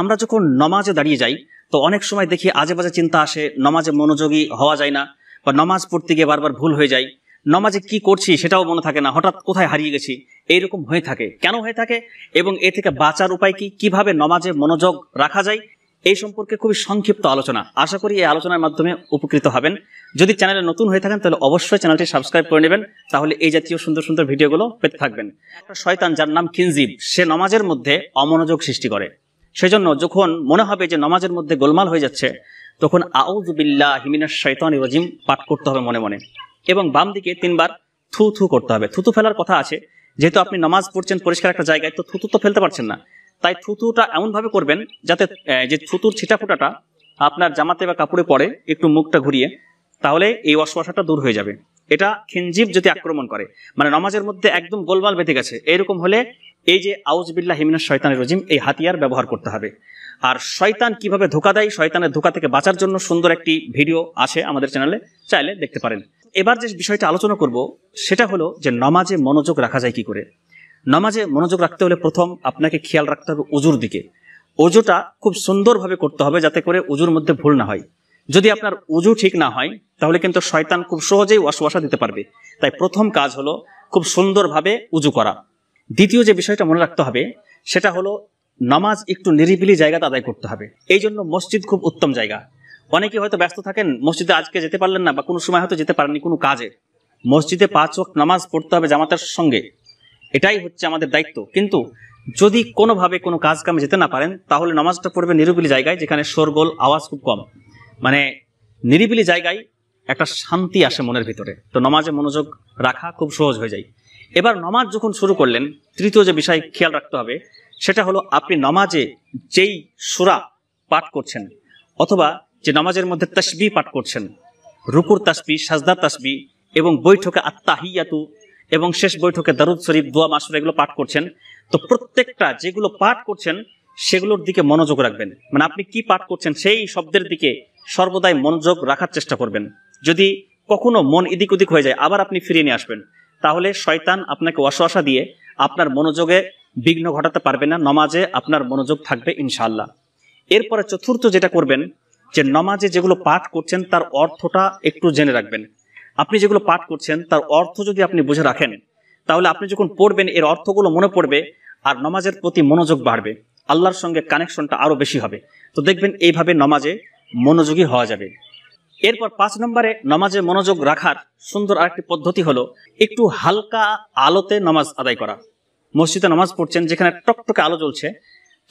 আমরা যখন নমাজে দাঁড়িয়ে যাই তো অনেক সময় দেখি আজে বাজে চিন্তা আসে, নমাজে মনোযোগী হওয়া যায় না, বা নমাজ পড়তে গিয়ে বারবার ভুল হয়ে যায়, নমাজে কি করছি সেটাও মনে থাকে না, হঠাৎ কোথায় হারিয়ে গেছি, এইরকম হয়ে থাকে। কেন হয়ে থাকে এবং এ থেকে বাঁচার উপায় কি, কিভাবে নমাজে মনোযোগ রাখা যায়, এই সম্পর্কে খুবই সংক্ষিপ্ত আলোচনা। আশা করি এই আলোচনার মাধ্যমে উপকৃত হবেন। যদি চ্যানেলে নতুন হয়ে থাকেন তাহলে অবশ্যই চ্যানেলটি সাবস্ক্রাইব করে নেবেন, তাহলে এই জাতীয় সুন্দর সুন্দর ভিডিওগুলো পেতে থাকবেন। একটা শয়তান যার নাম খিনজিব, সে নমাজের মধ্যে অমনোযোগ সৃষ্টি করে। সেজন্য যখন মনে হবে যে নমাজের মধ্যে গোলমাল হয়ে যাচ্ছে, তখন আউযু বিল্লাহি মিনাশ শাইতানির রাজিম পাঠ করতে হবে মনে মনে, এবং বাম দিকে 3 বার থু থু করতে হবে। থুতু ফেলার কথা আছে, যেহেতু আপনি নামাজ পড়ছেন পরিষ্কার একটা জায়গায়, তো থুতু তো ফেলতে পারছেন না, তাই থুতুটা এমনভাবে করবেন যাতে যে থুতুর ছিটা ফোটাটা আপনার জামাতে বা কাপড়ে পড়ে, একটু মুখটা ঘুরিয়ে, তাহলে এই ওয়াসওয়াসাটা দূর হয়ে যাবে। এটা খিনজিব যদি আক্রমণ করে, মানে নমাজের মধ্যে একদম গোলমাল বেঁধে গেছে, এরকম হলে এই যে আউযু বিল্লাহি মিনাশ শাইতানির রাজিম এই হাতিয়ার ব্যবহার করতে হবে। আর শয়তান কিভাবে ধোঁকা দেয়, শয়তানের ধোঁকা থেকে বাঁচার জন্য সুন্দর একটি ভিডিও আছে আমাদের চ্যানেলে, চাইলে দেখতে পারেন। এবার যে বিষয়টা আলোচনা করব সেটা হলো যে নমাজে মনোযোগ রাখা যায় কি করে। নমাজে মনোযোগ রাখতে হলে প্রথম আপনাকে খেয়াল রাখতে হবে উজুর দিকে। উজুটা খুব সুন্দরভাবে করতে হবে যাতে করে উজুর মধ্যে ভুল না হয়। যদি আপনার উজু ঠিক না হয় তাহলে কিন্তু শয়তান খুব সহজেই ওয়াসওয়াসা দিতে পারবে। তাই প্রথম কাজ হলো খুব সুন্দরভাবে উজু করা। দ্বিতীয় যে বিষয়টা মনে রাখতে হবে সেটা হলো নামাজ একটু নিরিবিলি জায়গাতে আদায় করতে হবে। এই জন্য মসজিদ খুব উত্তম জায়গা। অনেকে হয়তো ব্যস্ত থাকেন, মসজিদে আজকে যেতে পারলেন না, বা কোনো সময় হয়তো যেতে পারেননি কোনো কাজে। মসজিদে 5 ওয়াক্ত নামাজ পড়তে হবে জামাতের সঙ্গে, এটাই হচ্ছে আমাদের দায়িত্ব। কিন্তু যদি কোনোভাবে কোনো কাজ কামে যেতে না পারেন, তাহলে নামাজটা পড়বে নিরিবিলি জায়গায়, যেখানে শোরগোল আওয়াজ খুব কম, মানে নিরিবিলি জায়গায় একটা শান্তি আসে মনের ভিতরে, তো নামাজে মনোযোগ রাখা খুব সহজ হয়ে যায়। এবার নামাজ যখন শুরু করলেন, তৃতীয় যে বিষয় খেয়াল রাখতে হবে সেটা হলো আপনি নামাজে যেই সূরা পাঠ করছেন, অথবা যে নামাজের মধ্যে তাসবিহ পাঠ করছেন, রুকুর তাসবিহ, সাজদার তাসবিহ, এবং বৈঠকে আত-তাহিয়াতু, এবং শেষ বৈঠকে দারুদ শরীফ, দোয়া মাসুরা, এগুলো পাঠ করছেন, তো প্রত্যেকটা যেগুলো পাঠ করছেন সেগুলোর দিকে মনোযোগ রাখবেন। মানে আপনি কি পাঠ করছেন সেই শব্দের দিকে সর্বদাই মনোযোগ রাখার চেষ্টা করবেন। যদি কখনো মন এদিক ওদিক হয়ে যায়, আবার আপনি ফিরিয়ে নিয়ে আসবেন, তাহলে শয়তান আপনাকে ওয়াসওয়াসা দিয়ে আপনার মনোযোগে বিঘ্ন ঘটাতে পারবে না। নামাজে আপনার মনোযোগ থাকবে ইনশাআল্লাহ। এরপরে চতুর্থ যেটা করবেন, যে নামাজে যেগুলো পাঠ করছেন তার অর্থটা একটু জেনে রাখবেন। আপনি যেগুলো পাঠ করছেন তার অর্থ যদি আপনি বুঝে রাখেন, তাহলে আপনি যখন পড়বেন এর অর্থগুলো মনে পড়বে, আর নামাজের প্রতি মনোযোগ বাড়বে, আল্লাহর সঙ্গে কানেকশনটা আরো বেশি হবে। তো দেখবেন এইভাবে নামাজে মনোযোগী হওয়া যাবে। এরপর 5 নম্বরে নামাজে মনোযোগ রাখার সুন্দর আরেকটি পদ্ধতি হলো একটু হালকা আলোতে নামাজ আদায় করা। মসজিদে নামাজ পড়ছেন, যেখানে টকটকে আলো জ্বলছে,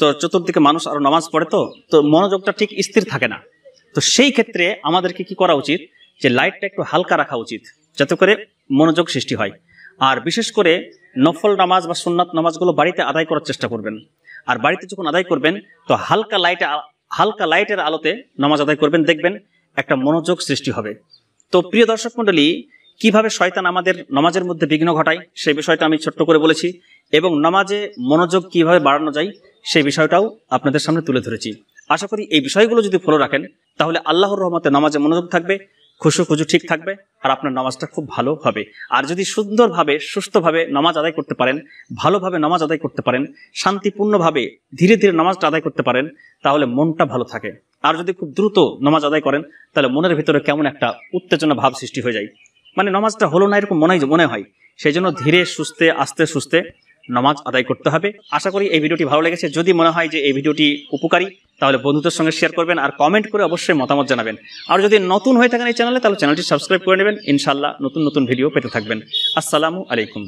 তো চতুর্দিকে মানুষ আরো নামাজ পড়ে, তো মনোযোগটা ঠিক স্থির থাকে না। তো সেই ক্ষেত্রে আমাদেরকে কি করা উচিত, যে লাইটটা একটু হালকা রাখা উচিত, যাতে করে মনোযোগ সৃষ্টি হয়। আর বিশেষ করে নফল নামাজ বা সুন্নাত নামাজগুলো বাড়িতে আদায় করার চেষ্টা করবেন। আর বাড়িতে যখন আদায় করবেন তো হালকা লাইটের আলোতে নামাজ আদায় করবেন, দেখবেন একটা মনোযোগ সৃষ্টি হবে। তো প্রিয় দর্শক মণ্ডলী, কিভাবে শয়তান আমাদের নামাজের মধ্যে বিঘ্ন ঘটায় সেই বিষয়টা আমি ছোট্ট করে বলেছি, এবং নামাজে মনোযোগ কিভাবে বাড়ানো যায় সেই বিষয়টাও আপনাদের সামনে তুলে ধরেছি। আশা করি এই বিষয়গুলো যদি ফলো রাখেন, তাহলে আল্লাহর রহমতে নামাজে মনোযোগ থাকবে, খুশু ঠিক থাকবে, আর আপনার নামাজটা খুব ভালো হবে। আর যদি সুন্দরভাবে সুস্থভাবে নামাজ আদায় করতে পারেন, ভালোভাবে নামাজ আদায় করতে পারেন, শান্তিপূর্ণভাবে ধীরে ধীরে নামাজটা আদায় করতে পারেন, তাহলে মনটা ভালো থাকে। আর যদি খুব দ্রুত নামাজ আদায় করেন, তাহলে মনের ভিতরে কেমন একটা উত্তেজনা ভাব সৃষ্টি হয়ে যায়, মানে নামাজটা হলো না এরকম মনে হয়। সেই জন্য ধীরে সুস্থে আস্তে সুস্থে নামাজ আদায় করতে হবে। আশা করি এই ভিডিওটি ভালো লেগেছে। যদি মনে হয় যে এই ভিডিওটি উপকারী, তাহলে বন্ধুদের সঙ্গে শেয়ার করবেন, আর কমেন্ট করে অবশ্যই মতামত জানাবেন। আর যদি নতুন হয়ে থাকেন এই চ্যানেলে, তাহলে চ্যানেলটি সাবস্ক্রাইব করে নেবেন। ইনশাআল্লাহ নতুন নতুন ভিডিও পেতে থাকবেন। আসসালামু আলাইকুম।